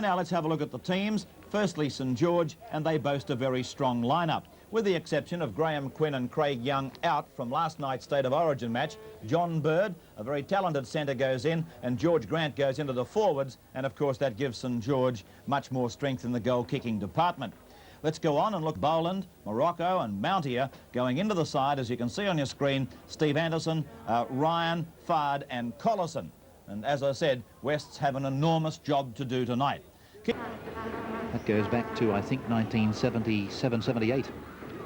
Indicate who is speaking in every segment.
Speaker 1: Now let's have a look at the teams. Firstly, St George, and they boast a very strong lineup. With the exception of Graham Quinn and Craig Young out from last night's State of Origin match, John Bird, a very talented centre, goes in, and George Grant goes into the forwards, and of course that gives St George much more strength in the goal-kicking department. Let's go on and look. Boland, Morocco and Mountier going into the side, as you can see on your screen. Steve Anderson, Ryan, Fard and Collison. And as I said, Wests have an enormous job to do tonight.
Speaker 2: That goes back to, I think, 1977-78.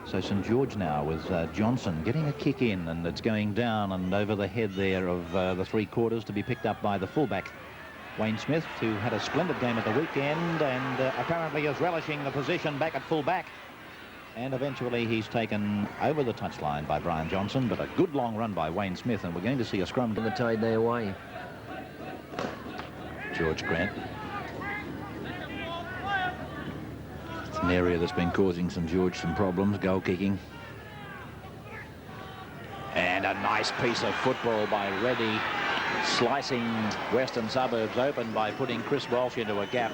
Speaker 2: So St George now with Johnson getting a kick in, and it's going down and over the head there of the three-quarters to be picked up by the fullback, Wayne Smith, who had a splendid game at the weekend and apparently is relishing the position back at fullback. And eventually he's taken over the touchline by Brian Johnson, but a good long run by Wayne Smith, and we're going to see a scrum.
Speaker 3: The tide their way.
Speaker 2: George Grant. It's an area that's been causing St George some problems, goal kicking. And a nice piece of football by Reddy, slicing Western Suburbs open by putting Chris Walsh into a gap.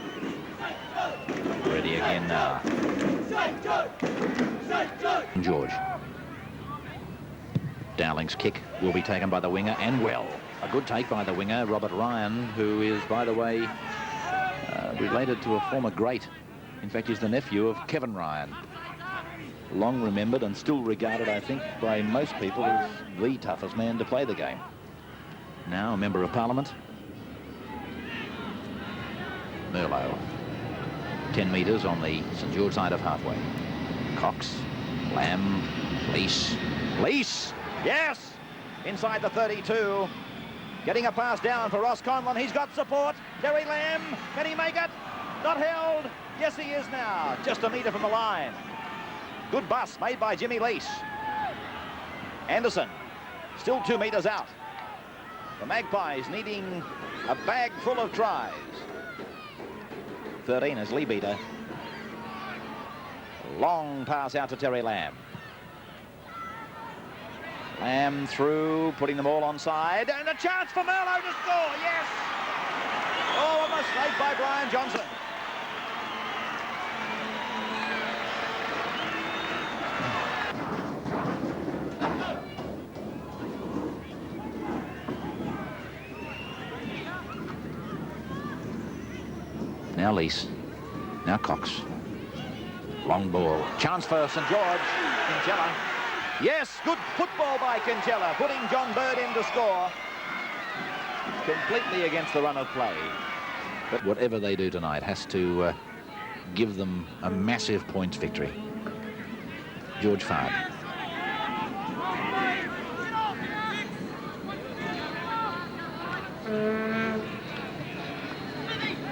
Speaker 2: Reddy again now. George. Dowling's kick will be taken by the winger, and well. A good take by the winger, Robert Ryan, who is, by the way, related to a former great. In fact, he's the nephew of Kevin Ryan. Long remembered and still regarded, I think, by most people as the toughest man to play the game. Now a Member of Parliament. Merlot. 10 metres on the St George side of halfway. Cox, Lamb, Lease. Lease! Yes! Inside the 32. Getting a pass down for Ross Conlon. He's got support. Terry Lamb. Can he make it? Not held. Yes, he is now. Just a metre from the line. Good bus made by Jimmy Lease. Anderson. Still 2 metres out. The Magpies needing a bag full of tries. 13 is Lee Beater. Long pass out to Terry Lamb. Lamb through, putting them all onside, and a chance for Merlot to score, yes! Oh, a mistake by Brian Johnson. Now Lease, now Cox. Long ball, chance for St George. Kinsella. Yes, good football by Kinsella, putting John Bird in to score. Completely against the run of play. But whatever they do tonight has to give them a massive points victory. George Fard.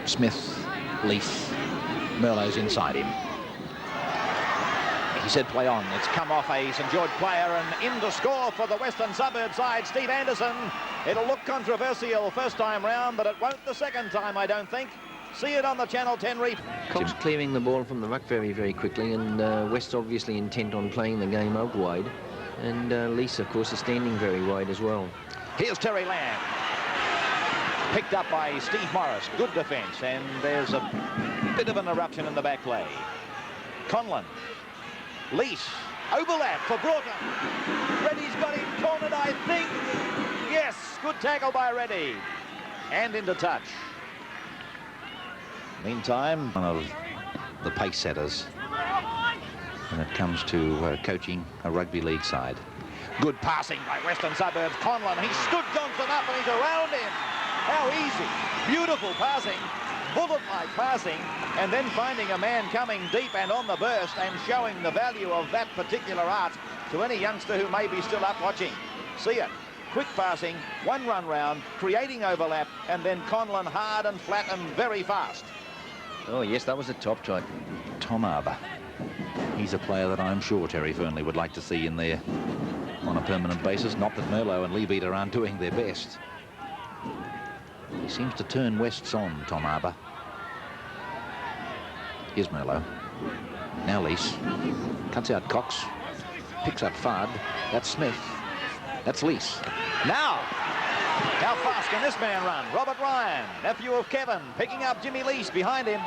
Speaker 2: Smith, Leaf, Merlot's inside him. He said play on. It's come off a St George player, and in to score for the Western Suburb side, Steve Anderson. It'll look controversial first time round, but it won't the second time, I don't think. See it on the Channel 10 replay.
Speaker 3: Cox clearing the ball from the ruck very, very quickly, and West obviously intent on playing the game out wide. And Lease, of course, is standing very wide as well.
Speaker 2: Here's Terry Lamb. Picked up by Steve Morris. Good defence, and there's a bit of an eruption in the back play. Conlon. Lease. Overlap for Broughton. Reddy's got him cornered, I think. Yes, good tackle by Reddy. And into touch. Meantime, one of the pace setters when it comes to coaching a rugby league side. Good passing by Western Suburbs. Conlon, he stood Johnson up and he's around him. How easy. Beautiful passing. Bullet-like passing, and then finding a man coming deep and on the burst and showing the value of that particular art to any youngster who may be still up watching. See it. Quick passing, one run round, creating overlap, and then Conlon hard and flat and very fast.
Speaker 3: Oh, yes, that was a top try.
Speaker 2: Tom Arbour. He's a player that I'm sure Terry Fernley would like to see in there on a permanent basis. Not that Merlot and Lee Beater aren't doing their best. He seems to turn Wests on, Tom Arbour. Here's Merlot. Now Lease. Cuts out Cox. Picks up Fard. That's Smith. That's Lease. Now! How fast can this man run? Robert Ryan, nephew of Kevin, picking up Jimmy Lease behind him.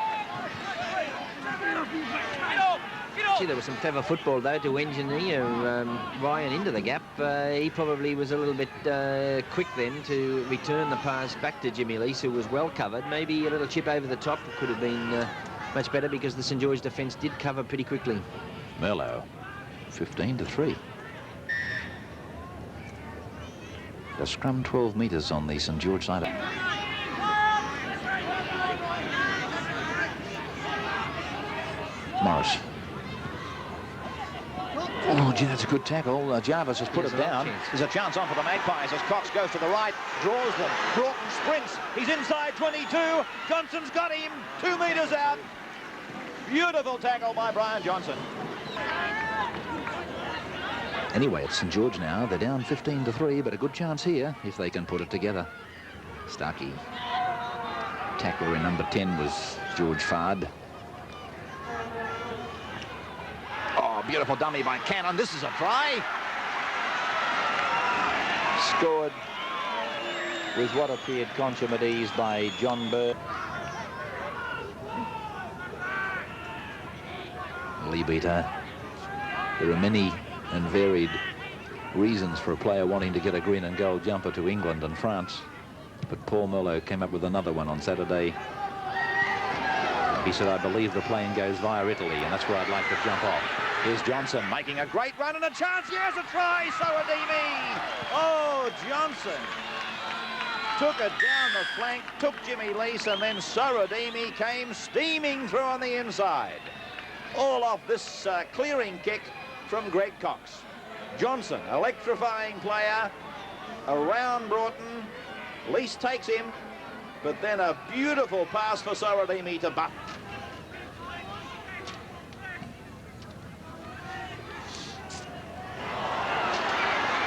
Speaker 3: Gee, there was some clever football, though, to engineer Ryan into the gap. He probably was a little bit quick then to return the pass back to Jimmy Lease, who was well covered. Maybe a little chip over the top could have been much better, because the St George defence did cover pretty quickly.
Speaker 2: Merlot, 15-3. The scrum 12 metres on the St George side. Morris. Oh, gee, that's a good tackle. Jarvis has put it down. There's a chance on for the Magpies as Cox goes to the right, draws them. Broughton sprints. He's inside 22. Johnson's got him. 2 metres out. Beautiful tackle by Brian Johnson. Anyway, it's St George now. They're down 15-3, but a good chance here if they can put it together. Starkey. Tackler in number 10 was George Fard. Oh, beautiful dummy by Cannon. This is a try. Scored with what appeared consummate ease by John Bird. Lee Beater. There are many and varied reasons for a player wanting to get a green and gold jumper to England and France, but Paul Merlot came up with another one on Saturday. He said, I believe the plane goes via Italy, and that's where I'd like to jump off. Here's Johnson making a great run and a chance. Yes, a try. Sorodimi. Oh, Johnson took it down the flank, took Jimmy Lease, and then Sorodimi came steaming through on the inside. All off this clearing kick from Greg Cox. Johnson, electrifying player, around Broughton. Lease takes him, but then a beautiful pass for Sorodimi to Butt.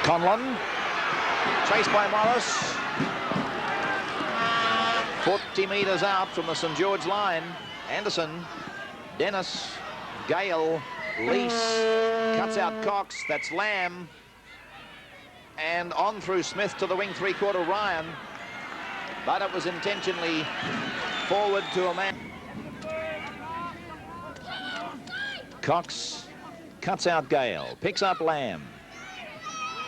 Speaker 2: Conlon, chased by Morris. 40 metres out from the St George line. Anderson, Dennis, Gale, Lease, cuts out Cox. That's Lamb. And on through Smith to the wing three-quarter Ryan. But it was intentionally forward to a man. Cox cuts out Gale, picks up Lamb.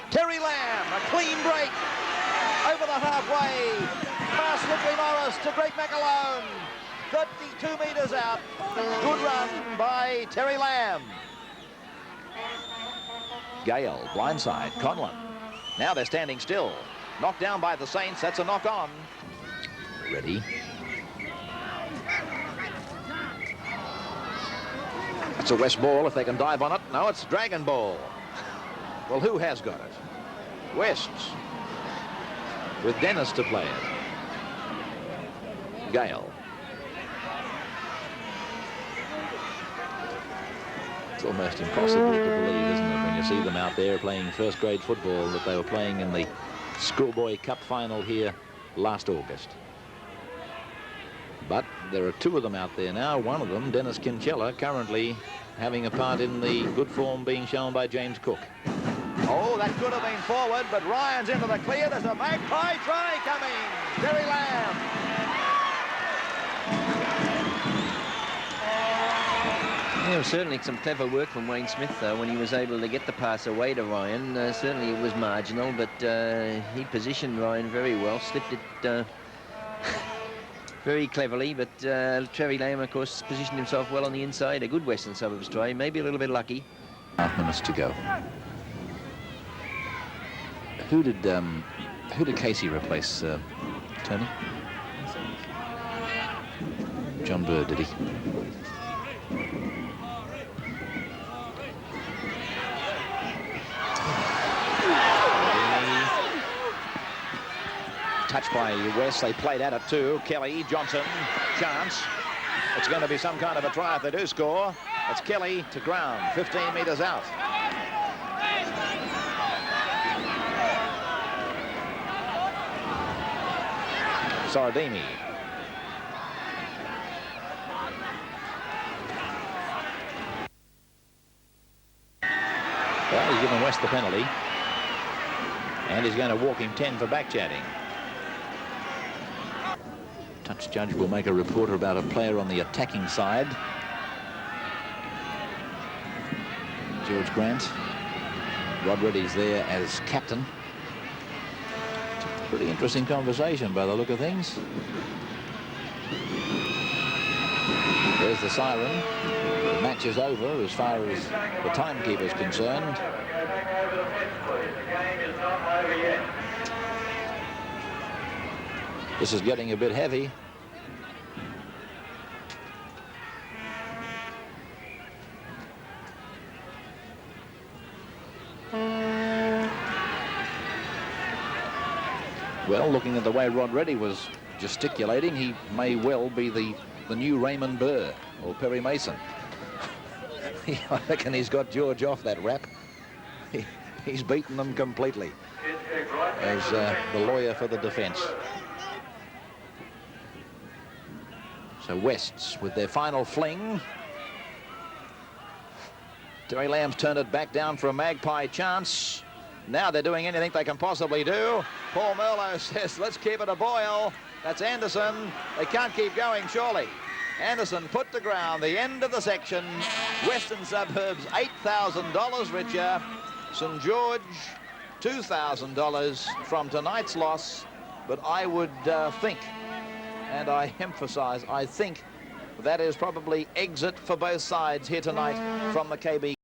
Speaker 2: Terry Lamb, a clean break over the halfway. Past Luckley Morris to Greg McAlone. 32 metres out. Good run by Terry Lamb. Gale, blindside, Conlon. Now they're standing still. Knocked down by the Saints. That's a knock on. Ready. It's a West ball if they can dive on it. No, it's Dragon ball. Well, who has got it? West's. With Dennis to play it. Gale. It's almost impossible to believe, isn't it, when you see them out there playing first-grade football, that they were playing in the Schoolboy Cup final here last August. But there are two of them out there now. One of them, Dennis Kinchella, currently having a part in the good form being shown by James Cook. Oh, that could have been forward, but Ryan's into the clear. There's a Magpie try coming. Terry Lamb.
Speaker 3: There was certainly some clever work from Wayne Smith, though, when he was able to get the pass away to Ryan. Certainly it was marginal, but he positioned Ryan very well, slipped it very cleverly, but Terry Lamb, of course, positioned himself well on the inside. A good Western Suburbs try, maybe a little bit lucky.
Speaker 2: 5 minutes to go. Who did Casey replace, Tony? John Bird, did he? Touched by West. They played at it too. Kelly, Johnson, chance. It's going to be some kind of a try if they do score. It's Kelly to ground, 15 metres out. Sorodimi. Well, he's given West the penalty. And he's going to walk him 10 for back chatting. Touch judge will make a report about a player on the attacking side. George Grant. Rod Reddy's there as captain. Pretty interesting conversation by the look of things. There's the siren. The match is over as far as the timekeeper is concerned. This is getting a bit heavy. Well, looking at the way Rod Reddy was gesticulating, he may well be the new Raymond Burr or Perry Mason. I reckon he's got George off that rap. He's beaten them completely as the lawyer for the defence. So Wests with their final fling. Terry Lamb's turned it back down for a magpie chance. Now they're doing anything they can possibly do. Paul Merlot says, let's keep it a boil. That's Anderson. They can't keep going, surely. Anderson put to ground, the end of the section. Western Suburbs, $8,000 richer. St George, $2,000 from tonight's loss. But I would think, and I emphasize, I think that is probably exit for both sides here tonight from the KB.